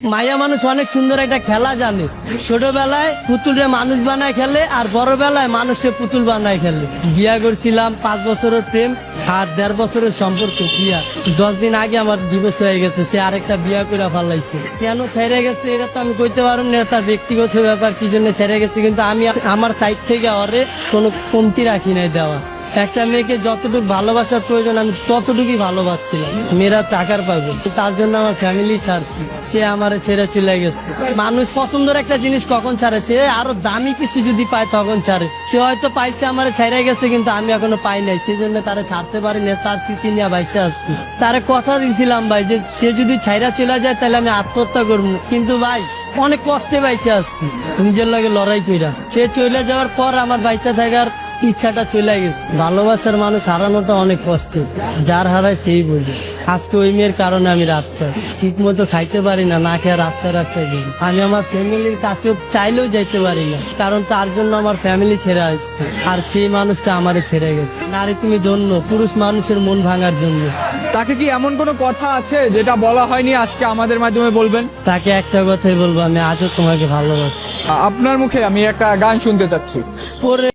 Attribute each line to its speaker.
Speaker 1: মাইয়া মানুষ অনেক সুন্দর একটা খেলা জানে। ছোটবেলায় পুতুলরে মানুষ বানায় খেলে, আর বড় বেলায় মানুষকে পুতুল বানায় খেলে। বিয়া করছিলাম 5 বছরের প্রেম আর 1.5 বছরের সম্পর্ক। বিয়া 10 দিন আগে আমার ডিভোর্স হয়ে গেছে, সে আরেকটা বিয়া করে ফেলাইছে। কেন ছেড়ে গেছে এটা তো আমি কইতে পারব না, তার ব্যক্তিগত ব্যাপার, কি জন্য ছেড়ে গেছে। কিন্তু আমি আমার সাইড থেকে ওরে কোনো কমতি রাখি নাই দেওয়া। একটা মেয়েকে যতটুকু ভালোবাসার প্রয়োজন আমি ততটুকুই ভালোবাসছিলাম। মেয়েরা টাকার পাগল, তার জন্য আমার ফ্যামিলি ছাড়ছি, সে আমার ছেড়ে চলে গেছে। মানুষ পছন্দের একটা জিনিস কখন ছাড়ে, সে আরো দামি কিছু যদি পায় তখন ছাড়ে। সে হয়তো পাইছে আমার ছেড়ে গেছে, কিন্তু আমি এখনো পাই নাই, সেই জন্য তারা ছাড়তে পারি না। তার স্মৃতি নিয়ে বাইচে আসছি। তারে কথা দিয়েছিলাম ভাই যে সে যদি ছাইরা চলে যায় তাহলে আমি আত্মহত্যা করবো, কিন্তু ভাই অনেক কষ্টে বাইচে আসছি নিজের লাগে লড়াই কইরা। সে চলে যাওয়ার পর আমার বাইচা থাকার ইচ্ছাটা চলে গেছে। ভালোবাসার মানুষ হারানোটা অনেক কষ্ট, যার হারায় সেই বোঝে। আজকে ওই মেয়ের কারণে আমি রাস্তায় ঠিক মতো খাইতে পারি না, না খেয়ে রাস্তায় রাস্তায় ঘুরি। আমি আমার ফ্যামিলির কাছেও চাইলেও যাইতে পারি না, কারণ তার জন্য আমার ফ্যামিলি ছেড়ে আসছে, আর সেই মানুষটা আমারে ছেড়ে গেছে। নারী তুমি ধন্য, পুরুষ মানুষের মন ভাঙার জন্য।
Speaker 2: তাকে কি এমন কোনো কথা আছে যেটা বলা হয়নি, আজকে আমাদের মাধ্যমে বলবেন?
Speaker 1: তাকে একটা কথাই বলবো, আমি আজও তোমাকে ভালোবাসি।
Speaker 2: আপনার মুখে আমি একটা গান শুনতে চাচ্ছি।
Speaker 1: পরে